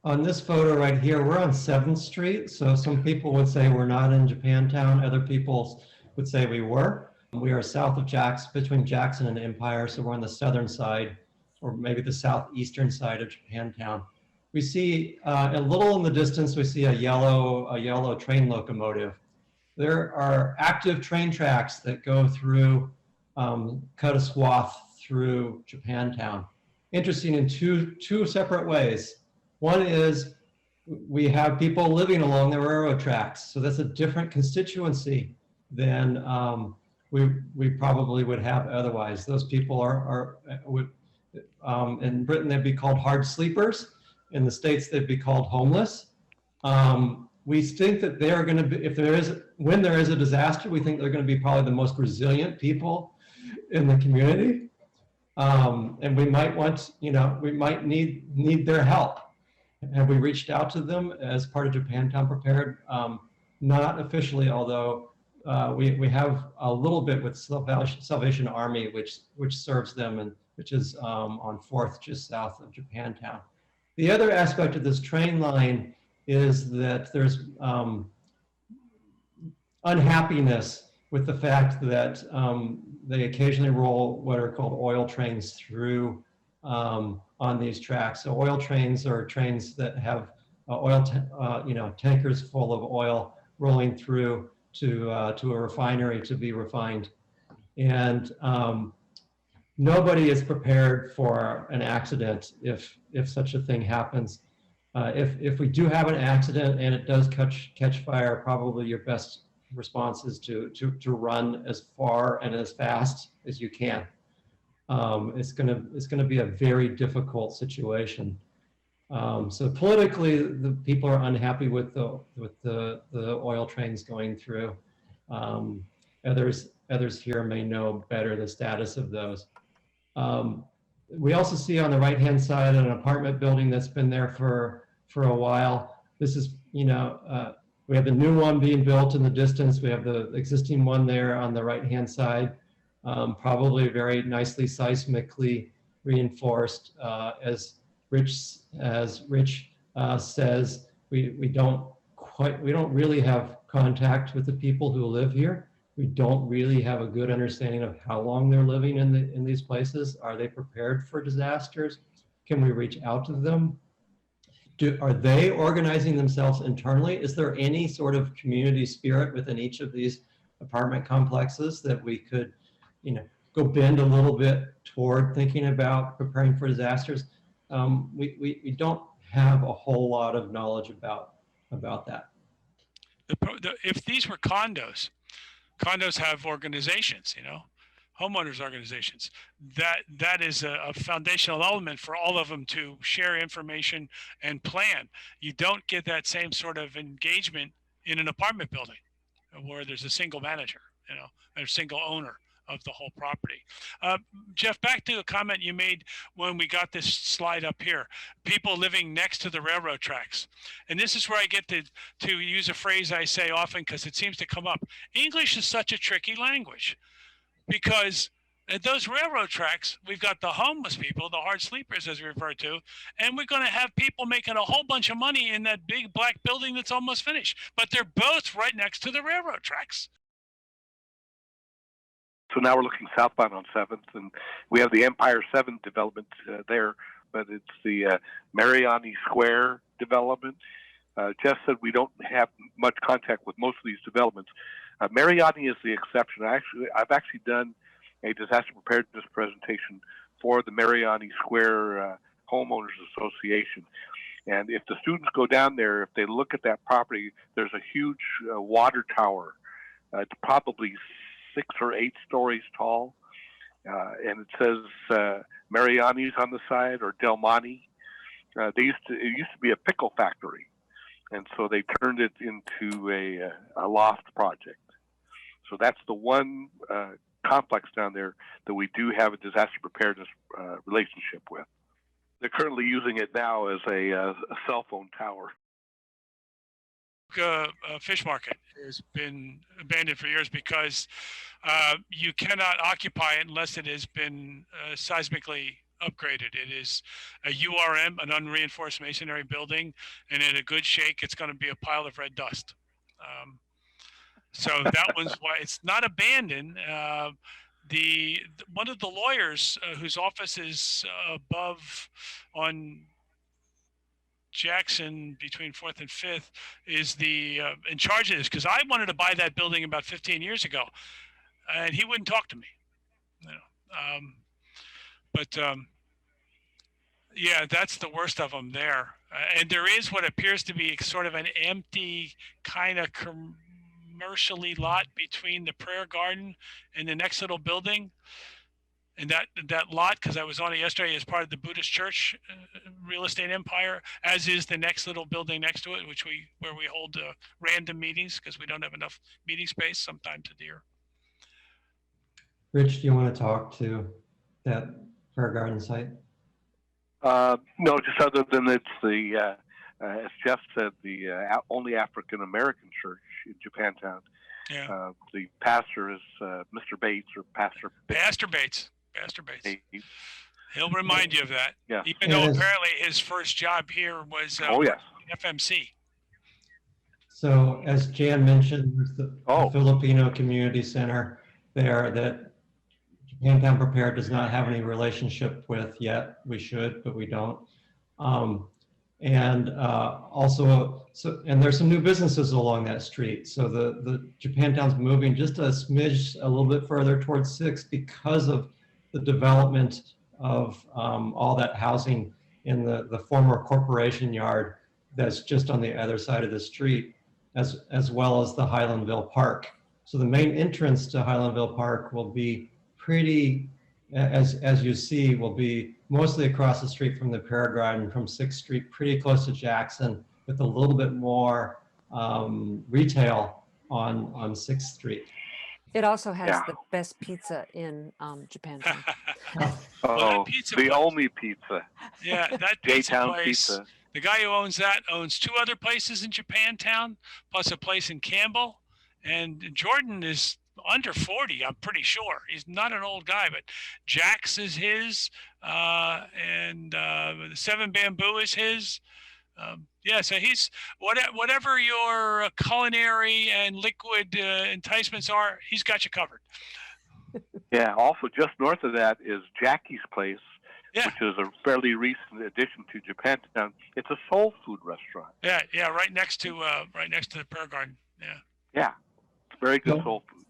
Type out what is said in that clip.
On this photo right here, we're on 7th Street. So some people would say we're not in Japantown. Other people would say we were. We are south of between Jackson and Empire. So we're on the southern side, or maybe the southeastern side of Japantown. We see a little in the distance, we see a yellow train locomotive. There are active train tracks that go through, cut a swath through Japantown. Interesting in two separate ways. One is we have people living along the railroad tracks. So that's a different constituency than we probably would have otherwise. Those people in Britain, they'd be called hard sleepers. In the States, they'd be called homeless. We think that they're going to be, when there is a disaster, we think they're going to be probably the most resilient people in the community. And we might we might need their help. Have we reached out to them as part of Japantown Prepared? Not officially, although we have a little bit with Salvation Army, which serves them, and which is on 4th, just south of Japantown. The other aspect of this train line is that there's unhappiness with the fact that they occasionally roll what are called oil trains through on these tracks. So oil trains are trains that have tankers full of oil rolling through to a refinery to be refined. And nobody is prepared for an accident if such a thing happens. If we do have an accident and it does catch fire, probably your best response is to run as far and as fast as you can. It's gonna be a very difficult situation. So politically, the people are unhappy with the oil trains going through. Others here may know better the status of those. We also see on the right-hand side an apartment building that's been there for a while. This is, we have the new one being built in the distance. We have the existing one there on the right-hand side, probably very nicely seismically reinforced. As Rich says, we don't really have contact with the people who live here. We don't really have a good understanding of how long they're living in these places. Are they prepared for disasters? Can we reach out to them? Are they organizing themselves internally? Is there any sort of community spirit within each of these apartment complexes that we could, go bend a little bit toward thinking about preparing for disasters? We don't have a whole lot of knowledge about that. If these were condos have organizations, homeowners organizations. That is a foundational element for all of them to share information and plan. You don't get that same sort of engagement in an apartment building where there's a single manager, a single owner of the whole property. Jeff, back to a comment you made when we got this slide up here, people living next to the railroad tracks. And this is where I get to use a phrase I say often because it seems to come up. English is such a tricky language because at those railroad tracks, we've got the homeless people, the hard sleepers as we refer to, and we're going to have people making a whole bunch of money in that big black building that's almost finished. But they're both right next to the railroad tracks. So now we're looking southbound on 7th, and we have the Empire 7 development there, but it's the Mariani Square development. Jeff said we don't have much contact with most of these developments. Mariani is the exception. I've actually done a disaster preparedness presentation for the Mariani Square Homeowners Association. And if the students go down there, if they look at that property, there's a huge water tower. It's probably 6 or 8 stories tall, and it says Mariani's on the side or Del Monte. It used to be a pickle factory, and so they turned it into a loft project. So that's the one complex down there that we do have a disaster preparedness relationship with. They're currently using it now as a cell phone tower. Fish market has been abandoned for years because you cannot occupy it unless it has been seismically upgraded. It is a URM, an unreinforced masonry building, and in a good shake, it's going to be a pile of red dust. So that one's why it's not abandoned. One of the lawyers whose office is above on Jackson between 4th and 5th is the in charge of this, because I wanted to buy that building about 15 years ago, and he wouldn't talk to me. You know, but yeah, that's the worst of them there. And there is what appears to be sort of an empty kind of commercially lot between the prayer garden and the next little building. And that lot, because I was on it yesterday, is part of the Buddhist church real estate empire, as is the next little building next to it, where we hold random meetings because we don't have enough meeting space sometimes a year. Rich, do you want to talk to that prayer garden site? No, just other than it's the, as Jeff said, the only African American church in Japantown. Yeah. The pastor is Mr. Bates or Pastor Bates. Pastor Bates. He'll remind you of that. Yeah. Even though apparently his first job here was FMC. So as Jan mentioned, there's the Filipino Community Center there that Japantown Prepared does not have any relationship with yet. We should, but we don't. And there's some new businesses along that street. So the Japantown's moving just a smidge, a little bit further towards 6th because of the development of all that housing in the former corporation yard that's just on the other side of the street, as well as the Highlandville Park. So the main entrance to Highlandville Park will be pretty, as you see, will be mostly across the street from the prayer garden from 6th Street, pretty close to Jackson, with a little bit more retail on 6th Street. It also has the best pizza in Japantown. The only pizza. Yeah, that pizza place. Pizza. The guy who owns that owns 2 other places in Japantown, plus a place in Campbell. And Jordan is under 40, I'm pretty sure. He's not an old guy, but Jack's is his, and the 7 Bamboo is his. Yeah, so he's whatever your culinary and liquid enticements are, he's got you covered. Yeah. Also, just north of that is Jackie's Place, which is a fairly recent addition to Japantown. It's a soul food restaurant. Yeah, right next to the prayer garden. Yeah. Yeah, it's very good soul food.